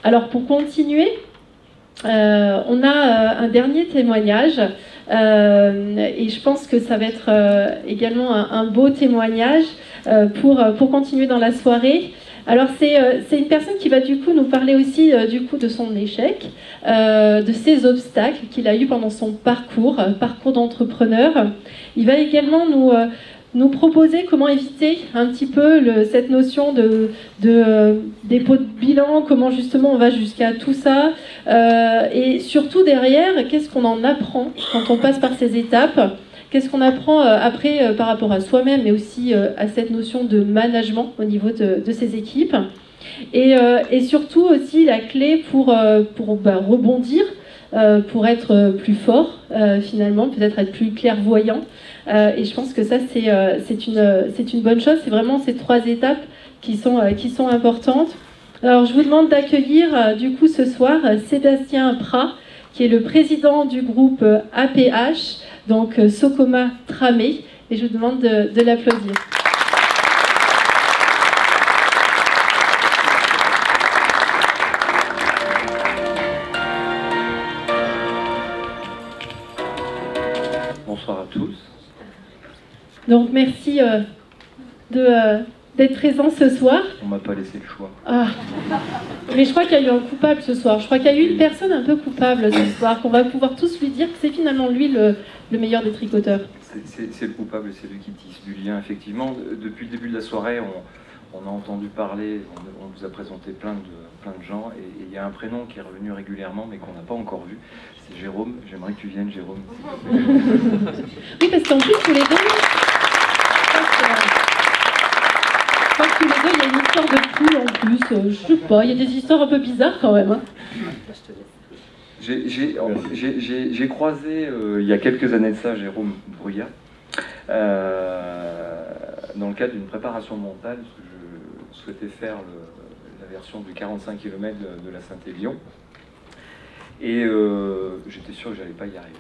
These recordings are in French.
Alors pour continuer, on a un dernier témoignage et je pense que ça va être également un beau témoignage pour continuer dans la soirée. Alors c'est une personne qui va du coup nous parler aussi du coup de son échec, de ses obstacles qu'il a eu pendant son parcours d'entrepreneur. Il va également nous proposer comment éviter un petit peu cette notion de dépôt de bilan, comment justement on va jusqu'à tout ça, et surtout derrière, qu'est-ce qu'on en apprend quand on passe par ces étapes, qu'est-ce qu'on apprend après par rapport à soi-même, mais aussi à cette notion de management au niveau de ses équipes, et surtout aussi la clé pour rebondir, pour être plus fort finalement, peut-être être plus clairvoyant. Et je pense que ça c'est une bonne chose. C'est vraiment ces 3 étapes qui sont importantes. Alors je vous demande d'accueillir du coup ce soir Sébastien Prat, qui est le président du groupe APH, donc Socoma Tramé, et je vous demande de l'applaudir. Bonsoir à tous. Donc merci d'être présent ce soir. On m'a pas laissé le choix. Ah. Mais je crois qu'il y a eu un coupable ce soir. Je crois qu'il y a eu une personne un peu coupable ce soir, qu'on va pouvoir tous lui dire que c'est finalement lui le meilleur des tricoteurs. C'est le coupable, c'est lui qui tisse du lien, effectivement. Depuis le début de la soirée, on a entendu parler, on vous a présenté plein de gens, et il y a un prénom qui est revenu régulièrement, mais qu'on n'a pas encore vu. C'est Jérôme. J'aimerais que tu viennes, Jérôme. Oui, parce qu'en plus, tous les deux, je crois que tous les deux, il y a une histoire de poule en plus. Je sais pas, il y a des histoires un peu bizarres quand même. Hein. J'ai croisé, il y a quelques années de ça, Jérôme Bruyat, dans le cadre d'une préparation mentale, parce que je souhaitais faire la version du 45 km de la Saint-Élion. Et j'étais sûr que j'allais pas y arriver.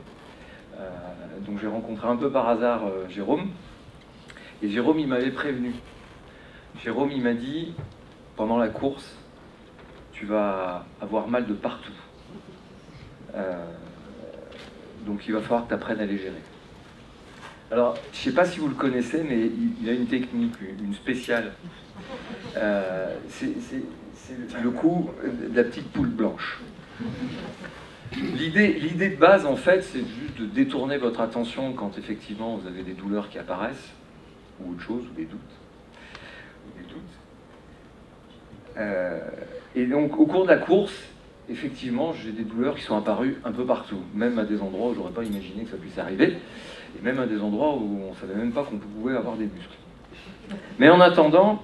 Donc j'ai rencontré un peu par hasard Jérôme, et Jérôme il m'avait prévenu. Jérôme il m'a dit, pendant la course, tu vas avoir mal de partout. Donc il va falloir que tu apprennes à les gérer. Alors je sais pas si vous le connaissez, mais il a une technique, une spéciale. C'est le coup de la petite poule blanche. L'idée de base, en fait, c'est juste de détourner votre attention quand effectivement vous avez des douleurs qui apparaissent, ou autre chose, ou des doutes. Et donc, au cours de la course, effectivement, j'ai des douleurs qui sont apparues un peu partout, même à des endroits où j'aurais pas imaginé que ça puisse arriver, et même à des endroits où on savait même pas qu'on pouvait avoir des muscles. Mais en attendant,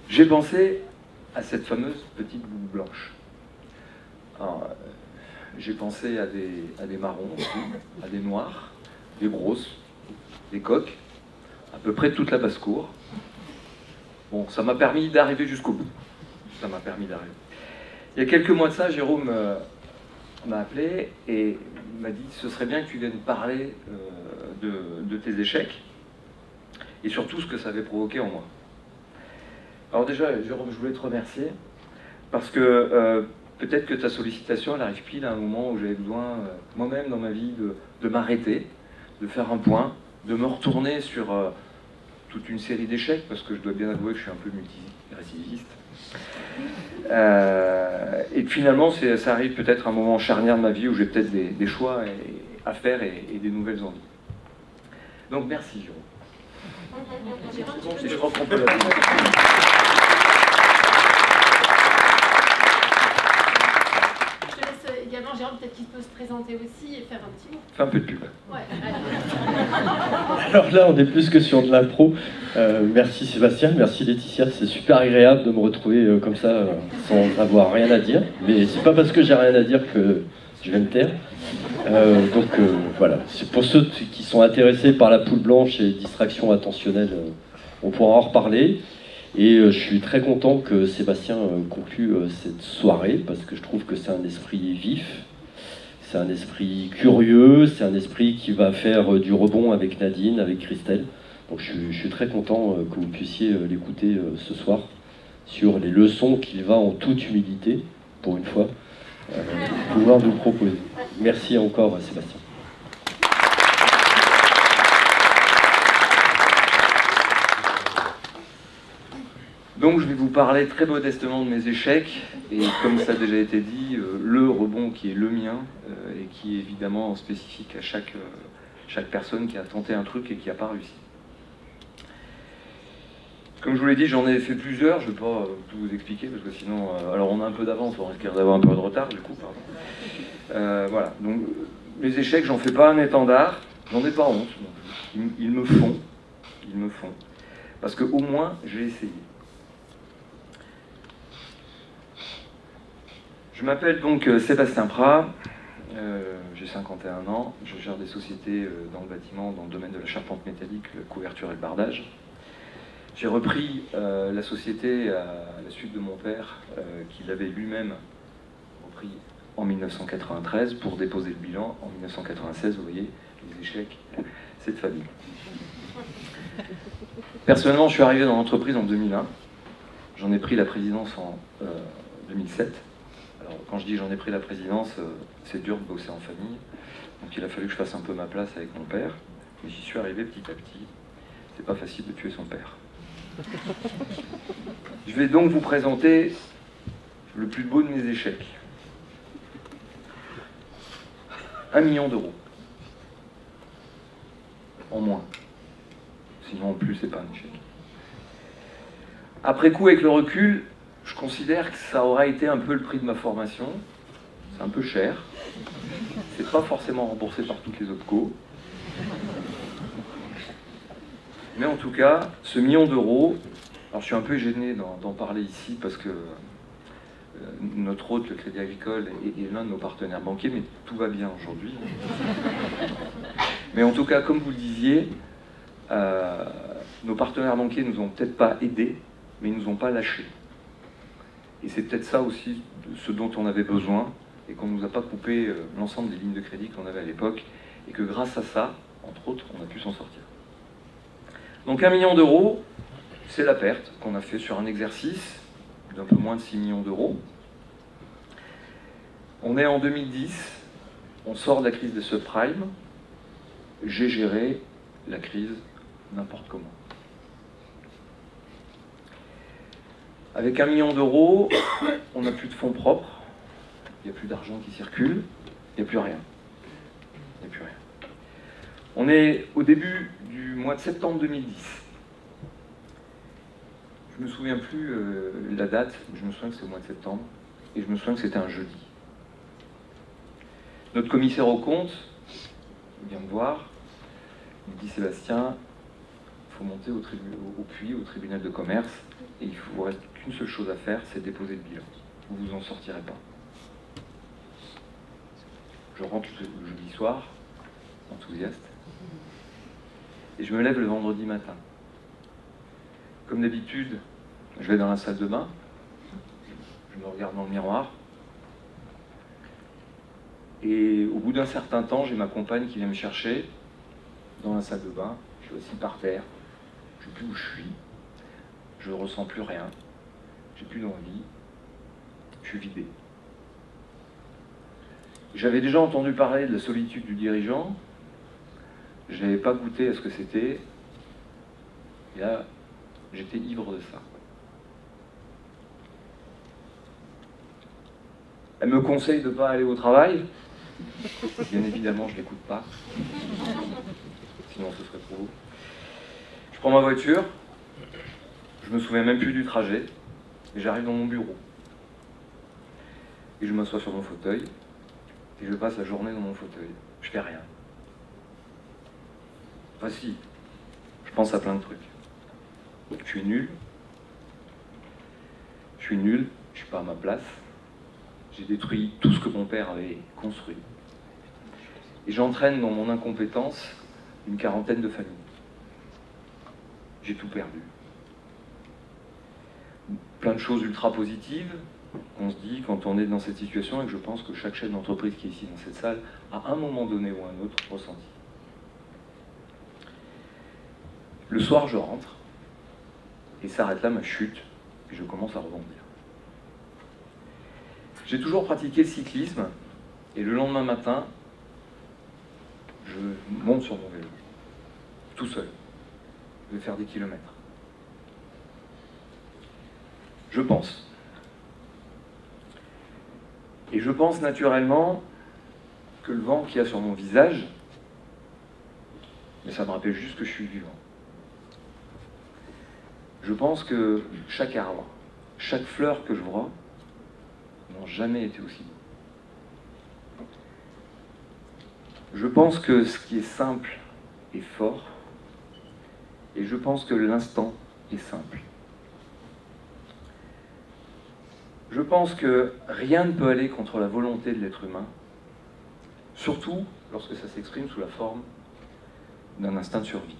j'ai pensé à cette fameuse petite boule blanche. J'ai pensé à des marrons, à des noirs, des grosses, des coques, à peu près toute la basse-cour. Bon, ça m'a permis d'arriver jusqu'au bout. Ça m'a permis d'arriver. Il y a quelques mois de ça, Jérôme m'a appelé et m'a dit « Ce serait bien que tu viennes parler de tes échecs et surtout ce que ça avait provoqué en moi. » Alors déjà, Jérôme, je voulais te remercier parce que peut-être que ta sollicitation, elle arrive pile à un moment où j'avais besoin, moi-même dans ma vie, de m'arrêter, de faire un point, de me retourner sur toute une série d'échecs, parce que je dois bien avouer que je suis un peu multirécidiviste. Et finalement, ça arrive peut-être un moment charnière de ma vie où j'ai peut-être des choix à faire et des nouvelles envies. Donc merci, Jérôme. Je crois qu'on peut la également, Jérôme, peut-être qu'il peut se présenter aussi et faire un petit mot. Fais un peu de pub. Ouais, alors là, on est plus que sur de l'impro. Merci Sébastien, merci Laetitia. C'est super agréable de me retrouver comme ça, sans avoir rien à dire. Mais c'est pas parce que j'ai rien à dire que je vais me taire. Voilà, c'est pour ceux qui sont intéressés par la poule blanche et distraction attentionnelle, on pourra en reparler. Et je suis très content que Sébastien conclue cette soirée, parce que je trouve que c'est un esprit vif, c'est un esprit curieux, c'est un esprit qui va faire du rebond avec Nadine, avec Christelle. Donc je suis très content que vous puissiez l'écouter ce soir sur les leçons qu'il va en toute humilité pour une fois, pouvoir nous proposer. Merci encore, Sébastien. Donc je vais vous parler très modestement de mes échecs, et comme ça a déjà été dit, le rebond qui est le mien, et qui est évidemment spécifique à chaque personne qui a tenté un truc et qui n'a pas réussi. Comme je vous l'ai dit, j'en ai fait plusieurs, je ne vais pas tout vous expliquer, parce que sinon, alors on a un peu d'avance, on risque d'avoir un peu de retard du coup, pardon. Voilà, donc les échecs, j'en fais pas un étendard, j'en ai pas honte, ils me font, parce qu'au moins j'ai essayé. Je m'appelle donc Sébastien Prat, j'ai 51 ans, je gère des sociétés dans le bâtiment, dans le domaine de la charpente métallique, couverture et le bardage. J'ai repris la société à la suite de mon père, qui l'avait lui-même repris en 1993 pour déposer le bilan en 1996. Vous voyez, les échecs, c'est de famille. Personnellement, je suis arrivé dans l'entreprise en 2001. J'en ai pris la présidence en 2007. Alors, quand je dis j'en ai pris la présidence, c'est dur de bosser en famille. Donc il a fallu que je fasse un peu ma place avec mon père. Mais j'y suis arrivé petit à petit. C'est pas facile de tuer son père. Je vais donc vous présenter le plus beau de mes échecs. 1 million d'euros. En moins. Sinon en plus c'est pas un échec. Après coup, avec le recul, je considère que ça aura été un peu le prix de ma formation. C'est un peu cher. C'est pas forcément remboursé par toutes les autres co. Mais en tout cas, ce million d'euros, alors je suis un peu gêné d'en parler ici parce que notre hôte, le Crédit Agricole, est l'un de nos partenaires banquiers, mais tout va bien aujourd'hui. Mais en tout cas, comme vous le disiez, nos partenaires banquiers ne nous ont peut-être pas aidés, mais ils ne nous ont pas lâchés. Et c'est peut-être ça aussi ce dont on avait besoin, et qu'on ne nous a pas coupé l'ensemble des lignes de crédit qu'on avait à l'époque, et que grâce à ça, entre autres, on a pu s'en sortir. Donc 1 million d'euros, c'est la perte qu'on a fait sur un exercice d'un peu moins de 6 millions d'euros. On est en 2010, on sort de la crise des subprimes. J'ai géré la crise n'importe comment. Avec 1 million d'euros, on n'a plus de fonds propres, il n'y a plus d'argent qui circule, il n'y a plus rien. Il n'y a plus rien. On est au début du mois de septembre 2010. Je ne me souviens plus la date, je me souviens que c'était au mois de septembre, et je me souviens que c'était un jeudi. Notre commissaire aux comptes vient me voir, il me dit Sébastien, il faut monter au puits, au tribunal de commerce, et il vous reste qu'une seule chose à faire, c'est déposer le bilan. Vous vous en sortirez pas. Je rentre le jeudi soir, enthousiaste, et je me lève le vendredi matin. Comme d'habitude, je vais dans la salle de bain, je me regarde dans le miroir, et au bout d'un certain temps, j'ai ma compagne qui vient me chercher dans la salle de bain. Je suis assis par terre, je ne sais plus où je suis, je ne ressens plus rien, j'ai plus d'envie, je suis vidé. J'avais déjà entendu parler de la solitude du dirigeant, je n'avais pas goûté à ce que c'était, et là, j'étais ivre de ça. Elle me conseille de ne pas aller au travail. Bien évidemment, je ne l'écoute pas. Sinon, ce serait trop beau. Je prends ma voiture. Je me souviens même plus du trajet. Et j'arrive dans mon bureau. Et je m'assois sur mon fauteuil. Et je passe la journée dans mon fauteuil. Je fais rien. Enfin si, je pense à plein de trucs. Je suis nul. Je suis nul. Je suis pas à ma place. J'ai détruit tout ce que mon père avait construit. Et j'entraîne dans mon incompétence une quarantaine de familles. J'ai tout perdu. Plein de choses ultra positives qu'on se dit quand on est dans cette situation, et que je pense que chaque chef d'entreprise qui est ici dans cette salle a à un moment donné ou un autre ressenti. Le soir, je rentre, et s'arrête là ma chute, et je commence à rebondir. J'ai toujours pratiqué le cyclisme, et le lendemain matin, je monte sur mon vélo, tout seul. Je vais faire des kilomètres. Je pense. Et je pense naturellement que le vent qu'il y a sur mon visage, mais ça me rappelle juste que je suis vivant. Je pense que chaque arbre, chaque fleur que je vois, n'ont jamais été aussi beaux. Je pense que ce qui est simple est fort, et je pense que l'instant est simple. Je pense que rien ne peut aller contre la volonté de l'être humain, surtout lorsque ça s'exprime sous la forme d'un instinct de survie.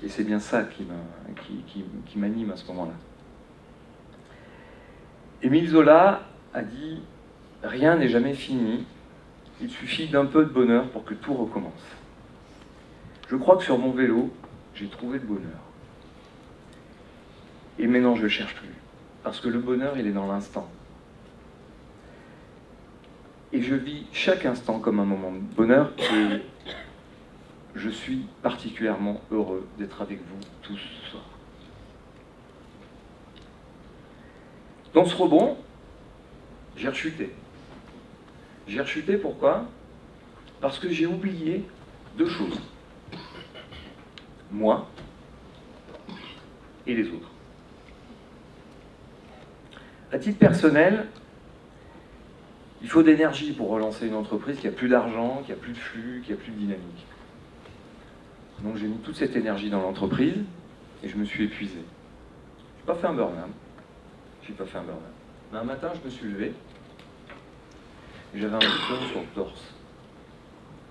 Et c'est bien ça qui m'anime à ce moment-là. Émile Zola a dit « Rien n'est jamais fini, il suffit d'un peu de bonheur pour que tout recommence. » Je crois que sur mon vélo, j'ai trouvé le bonheur. Et maintenant, je ne le cherche plus. Parce que le bonheur, il est dans l'instant. Et je vis chaque instant comme un moment de bonheur et je suis particulièrement heureux d'être avec vous tous ce soir. Dans ce rebond, j'ai rechuté. J'ai rechuté pourquoi? Parce que j'ai oublié deux choses. Moi et les autres. À titre personnel, il faut d'énergie pour relancer une entreprise qui a plus d'argent, qui a plus de flux, qui a plus de dynamique. Donc j'ai mis toute cette énergie dans l'entreprise et je me suis épuisé. Je n'ai pas fait un burn-out. Mais un matin, je me suis levé et j'avais un bouton sur le torse.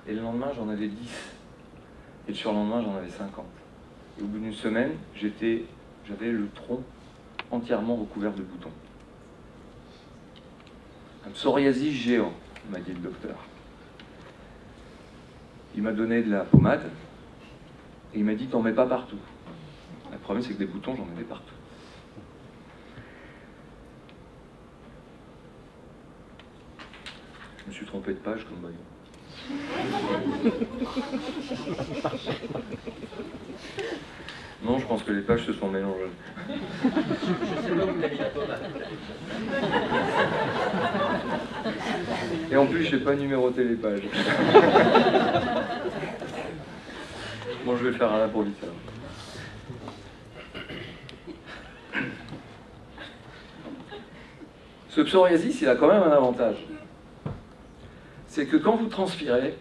Et le lendemain, j'en avais 10. Et le surlendemain, j'en avais 50. Et au bout d'une semaine, j'avais le tronc entièrement recouvert de boutons. Un psoriasis géant, m'a dit le docteur. Il m'a donné de la pommade et il m'a dit t'en mets pas partout. Le problème c'est que des boutons j'en avais partout. Je me suis trompé de page comme voyant. Non, je pense que les pages se sont mélangées. Je sais pas où t'as mis la pommade. Et en plus, je n'ai pas numéroté les pages. Bon, je vais faire un improviste alors. Ce psoriasis, il a quand même un avantage. C'est que quand vous transpirez,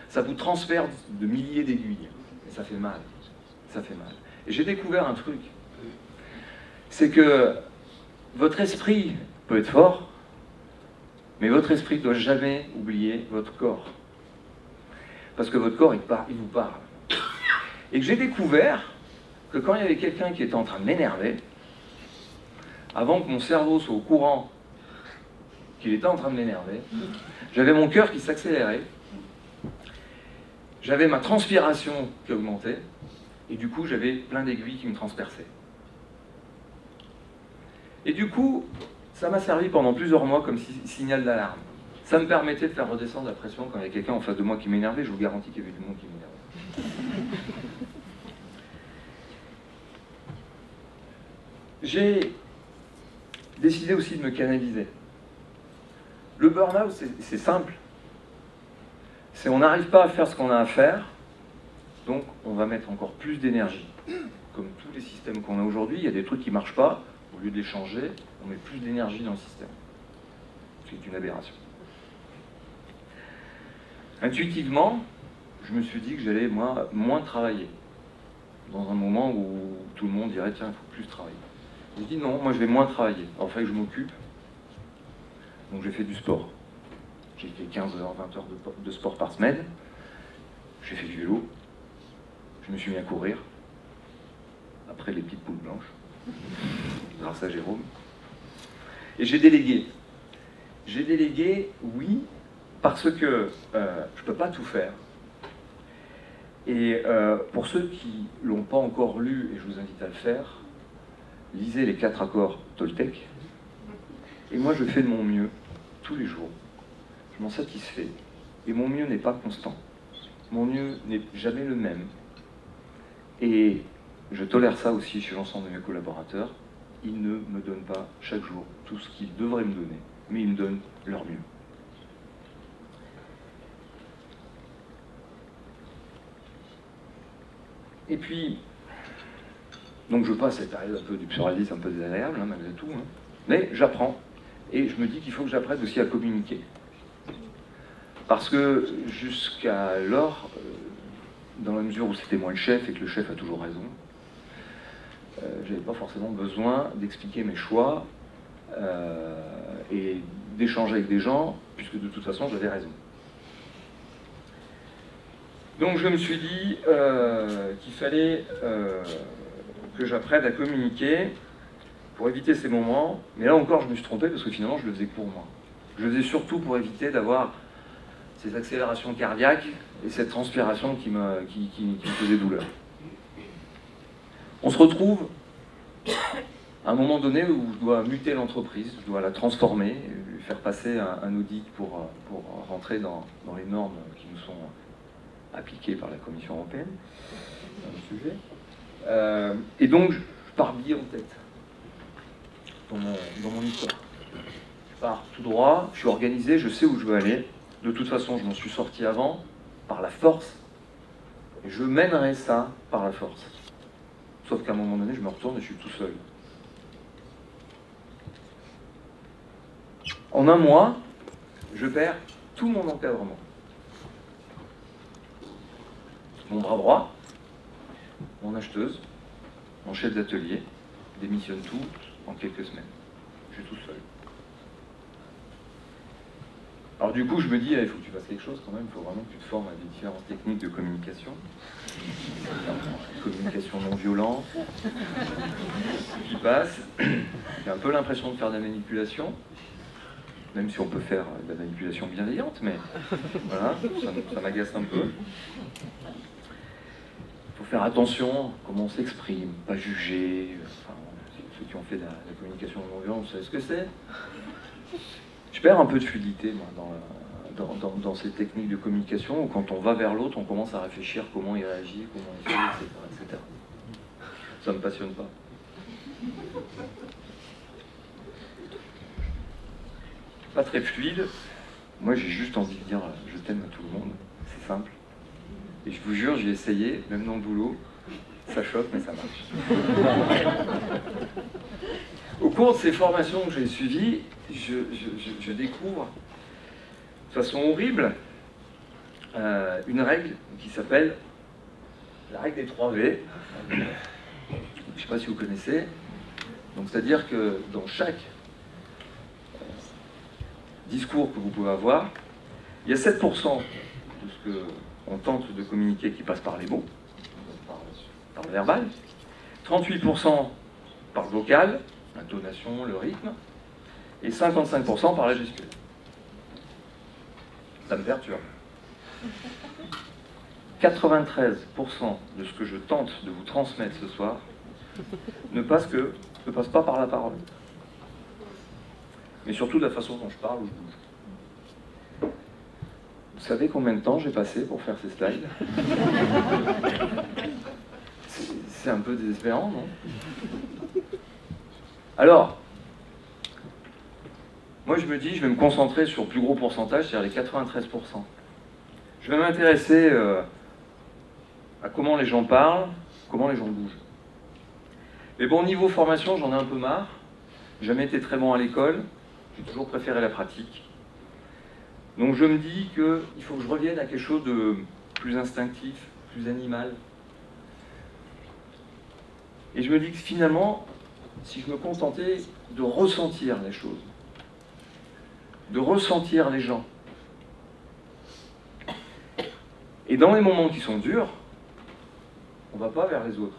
ça vous transfère de milliers d'aiguilles. Et ça fait mal. Ça fait mal. Et j'ai découvert un truc. C'est que votre esprit peut être fort, mais votre esprit ne doit jamais oublier votre corps. Parce que votre corps, il vous parle. Et que j'ai découvert que quand il y avait quelqu'un qui était en train de m'énerver, avant que mon cerveau soit au courant qu'il était en train de m'énerver, j'avais mon cœur qui s'accélérait, j'avais ma transpiration qui augmentait, et du coup, j'avais plein d'aiguilles qui me transperçaient. Et du coup, ça m'a servi pendant plusieurs mois comme signal d'alarme. Ça me permettait de faire redescendre la pression quand il y a quelqu'un en face de moi qui m'énervait. Je vous garantis qu'il y avait du monde qui m'énervait. J'ai décidé aussi de me canaliser. Le burn-out, c'est simple. C'est on n'arrive pas à faire ce qu'on a à faire, donc on va mettre encore plus d'énergie. Comme tous les systèmes qu'on a aujourd'hui, il y a des trucs qui ne marchent pas. Au lieu de les changer, on met plus d'énergie dans le système. C'est une aberration. Intuitivement, je me suis dit que j'allais moins travailler. Dans un moment où tout le monde dirait, tiens, il faut plus travailler. J'ai dit non, moi je vais moins travailler. Alors il fallait que je m'occupe. Donc j'ai fait du sport. J'ai fait 15 heures, 20 heures de sport par semaine. J'ai fait du vélo. Je me suis mis à courir. Après les petites poules blanches. Grâce à Jérôme. Et j'ai délégué. J'ai délégué, oui, parce que je ne peux pas tout faire. Et pour ceux qui ne l'ont pas encore lu, et je vous invite à le faire, lisez les 4 accords Toltec. Et moi, je fais de mon mieux tous les jours. Je m'en satisfais. Et mon mieux n'est pas constant. Mon mieux n'est jamais le même. Et je tolère ça aussi chez l'ensemble de mes collaborateurs. Ils ne me donnent pas chaque jour tout ce qu'ils devraient me donner, mais ils me donnent leur mieux. Et puis, donc je passe cette période un peu du pluralisme, un peu désagréable, hein, malgré tout, hein. Mais j'apprends. Et je me dis qu'il faut que j'apprenne aussi à communiquer. Parce que jusqu'alors, dans la mesure où c'était moi le chef et que le chef a toujours raison, j'avais pas forcément besoin d'expliquer mes choix et d'échanger avec des gens, puisque de toute façon j'avais raison. Donc je me suis dit qu'il fallait que j'apprenne à communiquer pour éviter ces moments, mais là encore je me suis trompé parce que finalement je le faisais pour moi. Je le faisais surtout pour éviter d'avoir ces accélérations cardiaques et cette transpiration qui me faisait douleur. On se retrouve à un moment donné où je dois muter l'entreprise, je dois la transformer, lui faire passer un audit pour rentrer dans les normes qui nous sont appliquées par la Commission européenne, dans le sujet. Et donc, je pars bien en tête dans mon histoire. Je pars tout droit, je suis organisé, je sais où je veux aller. De toute façon, je m'en suis sorti avant, par la force, et je mènerai ça par la force. Sauf qu'à un moment donné, je me retourne et je suis tout seul. En un mois, je perds tout mon encadrement. Mon bras droit, mon acheteuse, mon chef d'atelier, démissionnent tout en quelques semaines. Je suis tout seul. Alors du coup, je me dis, il faut que tu fasses quelque chose quand même, il faut vraiment que tu te formes à des différentes techniques de communication. Communication non violente, qui passe. J'ai un peu l'impression de faire de la manipulation, même si on peut faire de la manipulation bienveillante, mais voilà, ça m'agace un peu. Il faut faire attention à comment on s'exprime, pas juger. Enfin, ceux qui ont fait de la communication non violente, vous savez ce que c'est. Je perds un peu de fluidité moi, dans ces techniques de communication où quand on va vers l'autre, on commence à réfléchir comment il réagit, comment il fait, etc. Ça ne me passionne pas. Pas très fluide. Moi, j'ai juste envie de dire je t'aime à tout le monde. C'est simple. Et je vous jure, j'ai essayé, même dans le boulot. Ça choque, mais ça marche. Au cours de ces formations que j'ai suivies, je découvre de façon horrible une règle qui s'appelle la règle des 3 V. Je ne sais pas si vous connaissez. Donc, c'est-à-dire que dans chaque discours que vous pouvez avoir, il y a 7% de ce qu'on tente de communiquer qui passe par les mots, par le verbal, 38% par le vocal, l'intonation, le rythme, et 55% par la gestuelle. Ça me perturbe. 93% de ce que je tente de vous transmettre ce soir ne passe pas par la parole. Mais surtout de la façon dont je parle ou je bouge. Vous savez combien de temps j'ai passé pour faire ces slides? C'est un peu désespérant, non? Alors, moi je me dis, je vais me concentrer sur le plus gros pourcentage, c'est-à-dire les 93%. Je vais m'intéresser à comment les gens parlent, comment les gens bougent. Mais bon, niveau formation, j'en ai un peu marre. J'ai jamais été très bon à l'école, j'ai toujours préféré la pratique. Donc je me dis qu'il faut que je revienne à quelque chose de plus instinctif, plus animal. Et je me dis que finalement, si je me contentais de ressentir les choses, de ressentir les gens, et dans les moments qui sont durs, on ne va pas vers les autres.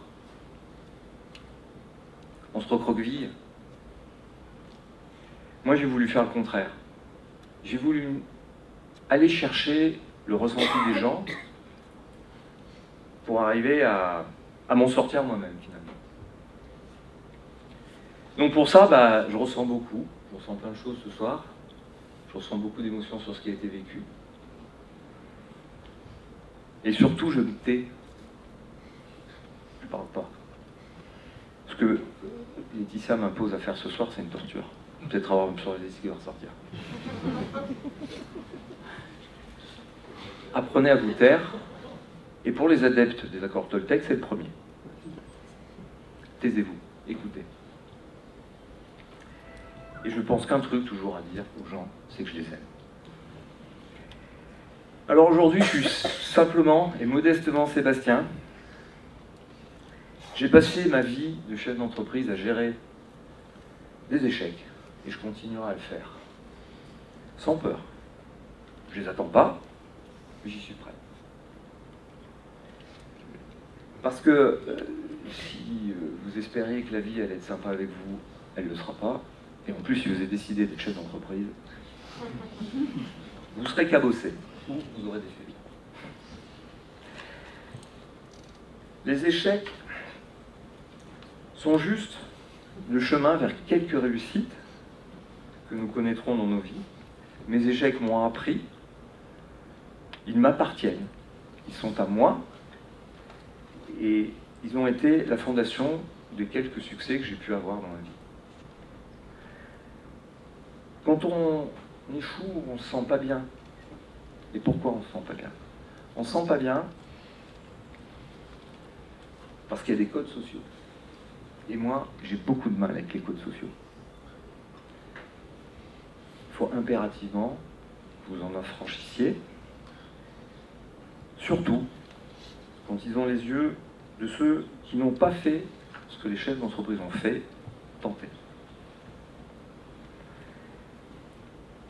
On se recroqueville. Moi, j'ai voulu faire le contraire. J'ai voulu aller chercher le ressenti des gens pour arriver à m'en sortir moi-même, finalement. Donc pour ça, je ressens beaucoup. Je ressens plein de choses ce soir. Je ressens beaucoup d'émotions sur ce qui a été vécu. Et surtout, je me tais. Je ne parle pas. Ce que Laetitia m'impose à faire ce soir, c'est une torture. Peut-être avoir une surréaliste qui va ressortir. Apprenez à vous taire. Et pour les adeptes des accords Toltec, c'est le premier. Taisez-vous, écoutez. Et je pense qu'un truc toujours à dire aux gens, c'est que je les aime. Alors aujourd'hui, je suis simplement et modestement Sébastien. J'ai passé ma vie de chef d'entreprise à gérer des échecs, et je continuerai à le faire. Sans peur. Je les attends pas, mais j'y suis prêt. Parce que si vous espériez que la vie allait être sympa avec vous, elle ne le sera pas. Et en plus, si vous avez décidé d'être chef d'entreprise, vous serez cabossé, ou vous aurez des faits. Les échecs sont juste le chemin vers quelques réussites que nous connaîtrons dans nos vies. Mes échecs m'ont appris, ils m'appartiennent, ils sont à moi, et ils ont été la fondation de quelques succès que j'ai pu avoir dans ma vie. Quand on échoue, on ne se sent pas bien. Et pourquoi on ne se sent pas bien? On ne se sent pas bien parce qu'il y a des codes sociaux. Et moi, j'ai beaucoup de mal avec les codes sociaux. Il faut impérativement que vous en affranchissiez. Surtout quand ils ont les yeux de ceux qui n'ont pas fait ce que les chefs d'entreprise ont fait, tenter.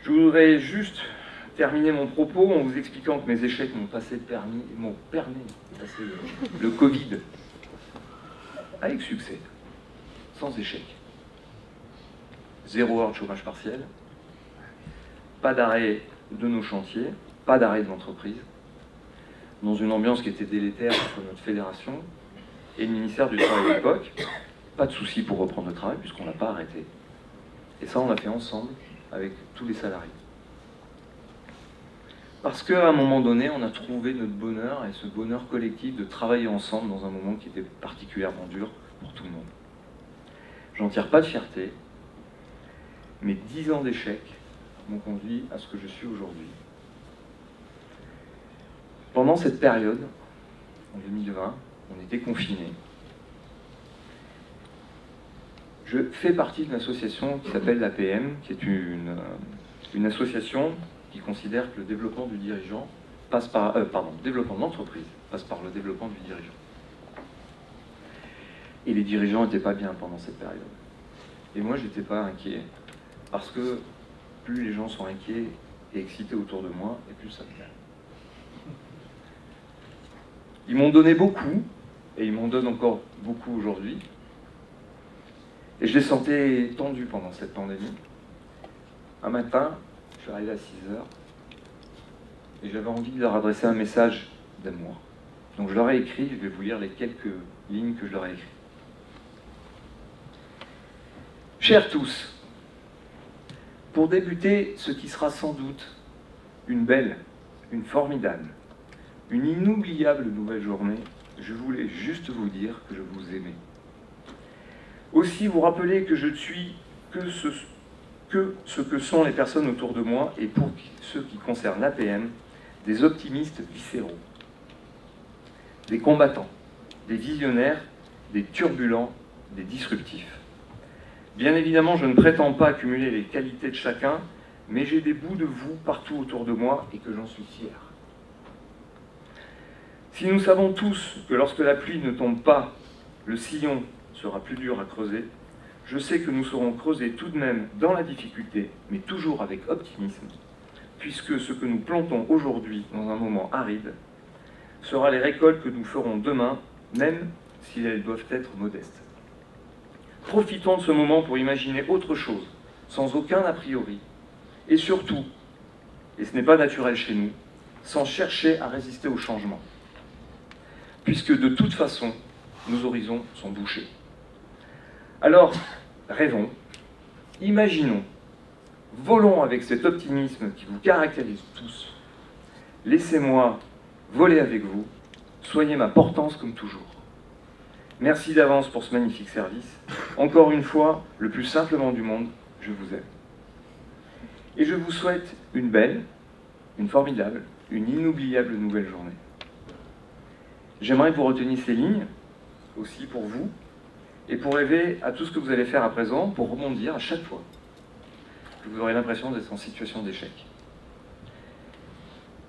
Je voudrais juste terminer mon propos en vous expliquant que mes échecs m'ont permis de passer le Covid avec succès, sans échec. 0 heure de chômage partiel, pas d'arrêt de nos chantiers, pas d'arrêt de l'entreprise, dans une ambiance qui était délétère entre notre fédération et le ministère du Travail à l'époque. Pas de souci pour reprendre le travail puisqu'on ne l'a pas arrêté. Et ça, on l'a fait ensemble avec tous les salariés. Parce qu'à un moment donné, on a trouvé notre bonheur et ce bonheur collectif de travailler ensemble dans un moment qui était particulièrement dur pour tout le monde. J'en tire pas de fierté, mais 10 ans d'échecs m'ont conduit à ce que je suis aujourd'hui. Pendant cette période, en 2020, on était confinés. Je fais partie d'une association qui s'appelle l'APM, qui est une association qui considère que le développement du dirigeant passe par... le développement de l'entreprise passe par le développement du dirigeant. Et les dirigeants n'étaient pas bien pendant cette période. Et moi, je n'étais pas inquiet, parce que plus les gens sont inquiets et excités autour de moi, et plus ça me plaît. Ils m'ont donné beaucoup, et ils m'en donnent encore beaucoup aujourd'hui. Et je les sentais tendus pendant cette pandémie. Un matin, je suis arrivé à 6 heures, et j'avais envie de leur adresser un message d'amour. Donc je leur ai écrit, je vais vous lire les quelques lignes que je leur ai écrites. Chers tous, pour débuter ce qui sera sans doute une belle, une formidable, une inoubliable nouvelle journée, je voulais juste vous dire que je vous aimais. Aussi vous rappeler que je ne suis que ce que sont les personnes autour de moi et pour ceux qui concernent l'APM, des optimistes viscéraux, des combattants, des visionnaires, des turbulents, des disruptifs. Bien évidemment, je ne prétends pas accumuler les qualités de chacun, mais j'ai des bouts de vous partout autour de moi et que j'en suis fier. Si nous savons tous que lorsque la pluie ne tombe pas, le sillon sera plus dur à creuser, je sais que nous saurons creuser tout de même dans la difficulté, mais toujours avec optimisme, puisque ce que nous plantons aujourd'hui dans un moment aride sera les récoltes que nous ferons demain, même si elles doivent être modestes. Profitons de ce moment pour imaginer autre chose, sans aucun a priori, et surtout, et ce n'est pas naturel chez nous, sans chercher à résister au changement, puisque de toute façon, nos horizons sont bouchés. Alors, rêvons, imaginons, volons avec cet optimisme qui vous caractérise tous. Laissez-moi voler avec vous. Soyez ma portance comme toujours. Merci d'avance pour ce magnifique service. Encore une fois, le plus simplement du monde, je vous aime. Et je vous souhaite une belle, une formidable, une inoubliable nouvelle journée. J'aimerais que vous reteniez ces lignes, aussi pour vous, et pour rêver à tout ce que vous allez faire à présent, pour rebondir à chaque fois que vous aurez l'impression d'être en situation d'échec.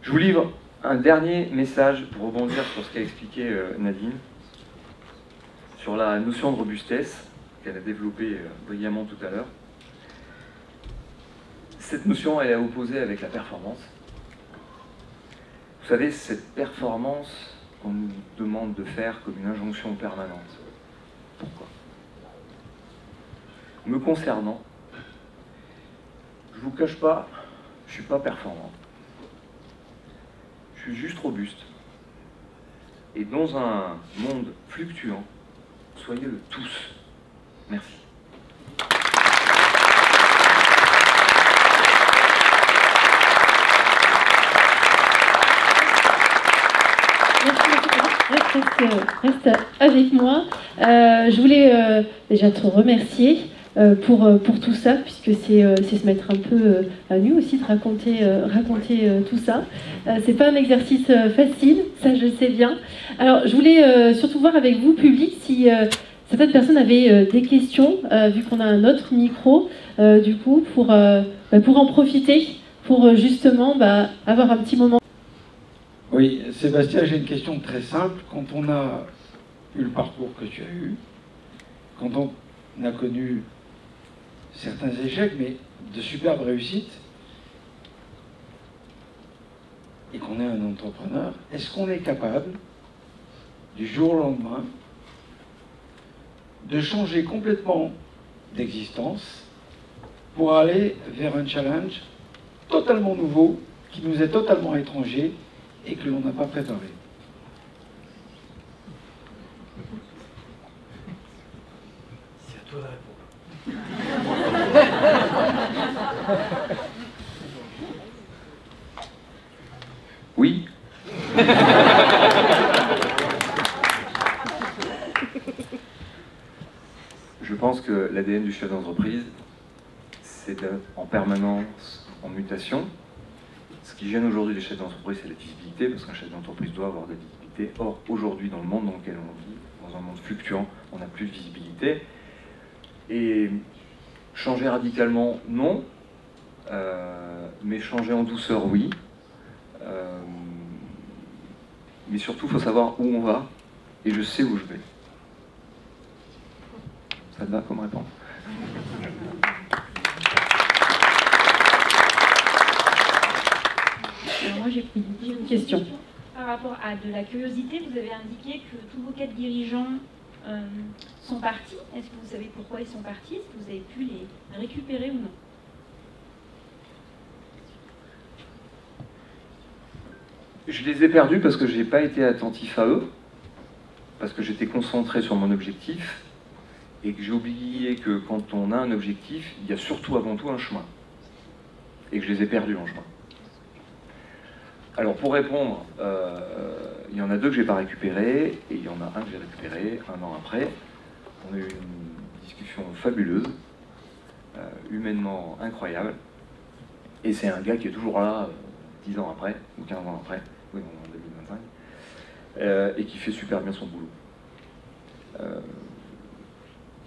Je vous livre un dernier message pour rebondir sur ce qu'a expliqué Nadine, sur la notion de robustesse qu'elle a développée brillamment tout à l'heure. Cette notion, elle est opposée avec la performance. Vous savez, cette performance qu'on nous demande de faire comme une injonction permanente. Pourquoi? Me concernant, je ne vous cache pas, je ne suis pas performant. Je suis juste robuste. Et dans un monde fluctuant, soyez-le tous. Merci. Reste avec moi. Je voulais déjà te remercier pour tout ça, puisque c'est se mettre un peu à nu aussi de raconter tout ça. C'est pas un exercice facile, ça je le sais bien. Alors je voulais surtout voir avec vous, public, si certaines personnes avaient des questions, vu qu'on a un autre micro, du coup, pour en profiter, pour justement avoir un petit moment. Oui, Sébastien, j'ai une question très simple. Quand on a eu le parcours que tu as eu, quand on a connu certains échecs, mais de superbes réussites, et qu'on est un entrepreneur, est-ce qu'on est capable, du jour au lendemain, de changer complètement d'existence pour aller vers un challenge totalement nouveau, qui nous est totalement étranger, et que l'on n'a pas préparé? C'est à toi de répondre. Oui. Je pense que l'ADN du chef d'entreprise, c'est d'être en permanence en mutation. Ce qui gêne aujourd'hui les chefs d'entreprise, c'est la visibilité, parce qu'un chef d'entreprise doit avoir de la visibilité. Or, aujourd'hui, dans le monde dans lequel on vit, dans un monde fluctuant, on n'a plus de visibilité. Et changer radicalement, non. Mais changer en douceur, oui. Mais surtout, il faut savoir où on va, et je sais où je vais. Ça te va comme réponse? Alors moi j'ai une question. Par rapport à de la curiosité, vous avez indiqué que tous vos 4 dirigeants sont partis. Est-ce que vous savez pourquoi ils sont partis? Est-ce que vous avez pu les récupérer ou non? Je les ai perdus parce que je n'ai pas été attentif à eux, parce que j'étais concentré sur mon objectif, et que j'ai oublié que quand on a un objectif, il y a surtout avant tout un chemin. Et que je les ai perdus en chemin. Alors pour répondre, il y en a 2 que je n'ai pas récupérés, et il y en a un que j'ai récupéré 1 an après. On a eu une discussion fabuleuse, humainement incroyable, et c'est un gars qui est toujours là 10 ans après, ou 15 ans après, oui, en 2025, et qui fait super bien son boulot.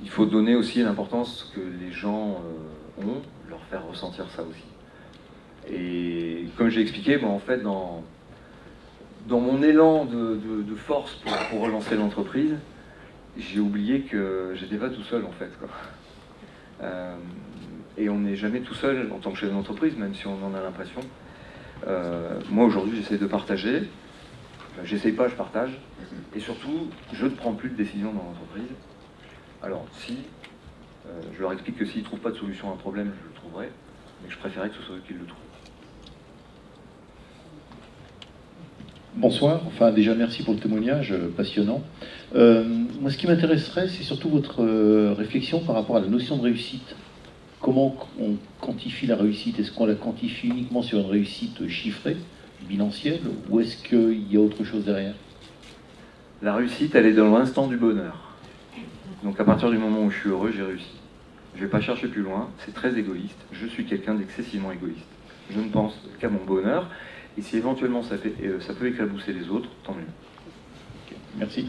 Il faut donner aussi l'importance que les gens ont, leur faire ressentir ça aussi. Et comme j'ai expliqué, en fait, dans mon élan de force pour relancer l'entreprise, j'ai oublié que j'étais pas tout seul, en fait, quoi. Et on n'est jamais tout seul en tant que chef d'entreprise, même si on en a l'impression. Moi, aujourd'hui, j'essaie de partager. J'essaye pas, je partage. Et surtout, je ne prends plus de décision dans l'entreprise. Alors, je leur explique que s'ils ne trouvent pas de solution à un problème, je le trouverai, mais que je préférais que ce soit eux qui le trouvent. Bonsoir, enfin déjà merci pour le témoignage passionnant. Moi ce qui m'intéresserait c'est surtout votre réflexion par rapport à la notion de réussite. comment on quantifie la réussite? Est-ce qu'on la quantifie uniquement sur une réussite chiffrée, bilancielle, ou est-ce qu'il y a autre chose derrière? La réussite, elle est dans l'instant du bonheur. Donc à partir du moment où je suis heureux, j'ai réussi. Je ne vais pas chercher plus loin, c'est très égoïste. Je suis quelqu'un d'excessivement égoïste. Je ne pense qu'à mon bonheur, et si éventuellement ça peut éclabousser les autres, tant mieux. Okay. Merci.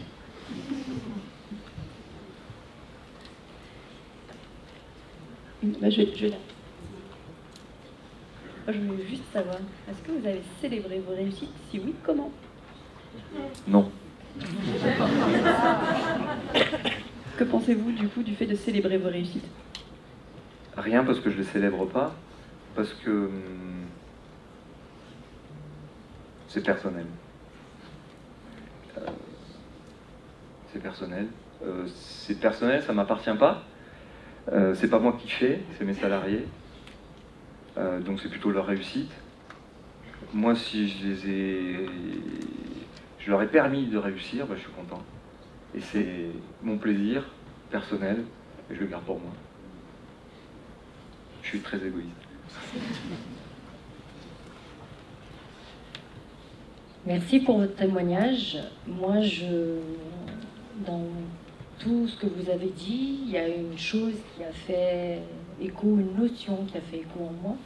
Bah, je vais là. Moi, je voulais juste savoir, est-ce que vous avez célébré vos réussites? Si oui, comment? Non. Que pensez-vous du coup du fait de célébrer vos réussites? Rien, parce que je ne les célèbre pas, parce que c'est personnel. C'est personnel. C'est personnel, ça ne m'appartient pas. C'est pas moi qui fais, c'est mes salariés. Donc c'est plutôt leur réussite. Moi, si je leur ai permis de réussir, bah, je suis content. Et c'est mon plaisir personnel, et je le garde pour moi. Je suis très égoïste. Merci pour votre témoignage. Moi, dans tout ce que vous avez dit, il y a une chose qui a fait écho, une notion qui a fait écho en moi.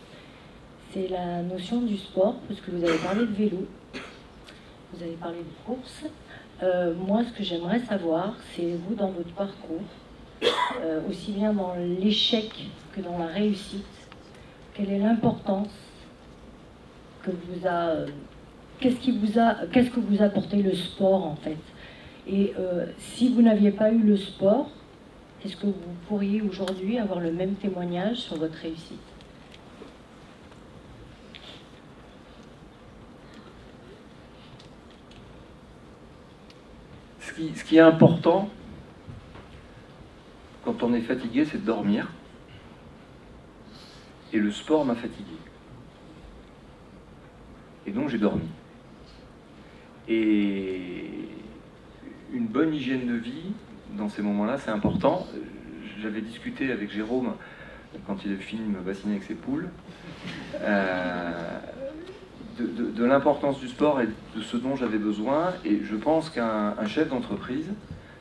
C'est la notion du sport, parce que vous avez parlé de vélo, vous avez parlé de course. Moi, ce que j'aimerais savoir, c'est vous, dans votre parcours, aussi bien dans l'échec que dans la réussite, quelle est l'importance que vous a... Qu'est-ce que vous a apporté le sport, en fait? Et si vous n'aviez pas eu le sport, est-ce que vous pourriez aujourd'hui avoir le même témoignage sur votre réussite? Ce qui est important, quand on est fatigué, c'est de dormir. Et le sport m'a fatigué. Et donc j'ai dormi. Et une bonne hygiène de vie, dans ces moments-là, c'est important. J'avais discuté avec Jérôme, quand il a fini de me bassiner avec ses poules, de l'importance du sport et de ce dont j'avais besoin. Et je pense qu'un chef d'entreprise,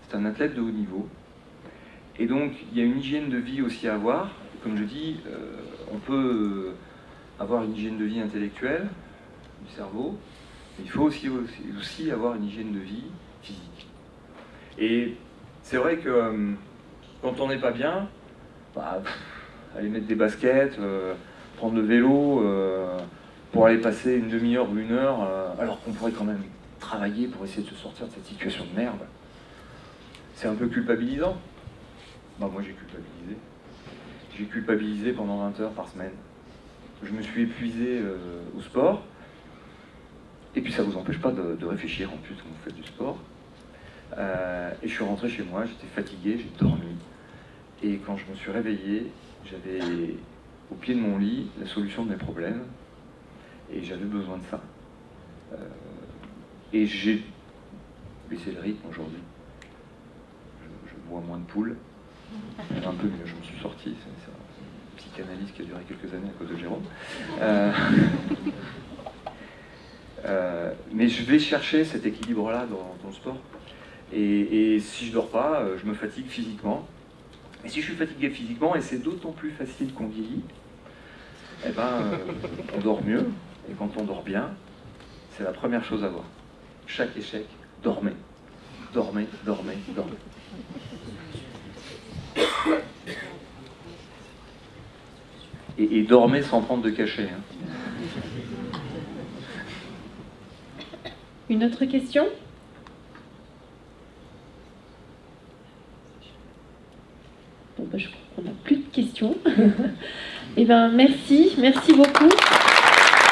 c'est un athlète de haut niveau. Et donc, il y a une hygiène de vie aussi à avoir. Comme je dis, on peut avoir une hygiène de vie intellectuelle, du cerveau, mais il faut aussi avoir une hygiène de vie physique. Et c'est vrai que quand on n'est pas bien, bah, aller mettre des baskets, prendre le vélo pour aller passer une demi-heure ou une heure, alors qu'on pourrait quand même travailler pour essayer de se sortir de cette situation de merde, c'est un peu culpabilisant. Bah, moi j'ai culpabilisé. J'ai culpabilisé pendant 20 heures par semaine. Je me suis épuisé au sport. Et puis ça ne vous empêche pas de réfléchir en plus quand vous faites du sport. Et je suis rentré chez moi, j'étais fatigué, j'ai dormi. Et quand je me suis réveillé, j'avais au pied de mon lit la solution de mes problèmes. Et j'avais besoin de ça. Et j'ai baissé le rythme aujourd'hui. Je bois moins de poules. Un peu mieux, je me suis sorti. C'est une psychanalyse qui a duré quelques années à cause de Jérôme. Mais je vais chercher cet équilibre-là dans le sport. Et si je dors pas, je me fatigue physiquement. Et si je suis fatigué physiquement, et c'est d'autant plus facile qu'on vieillit, eh ben, on dort mieux. Et quand on dort bien, c'est la première chose à voir. Chaque échec, dormez. Dormez, dormez, dormez. Et dormez sans prendre de cachet. Hein. Une autre question? Bon, bah, je crois qu'on n'a plus de questions. Eh bien, merci beaucoup.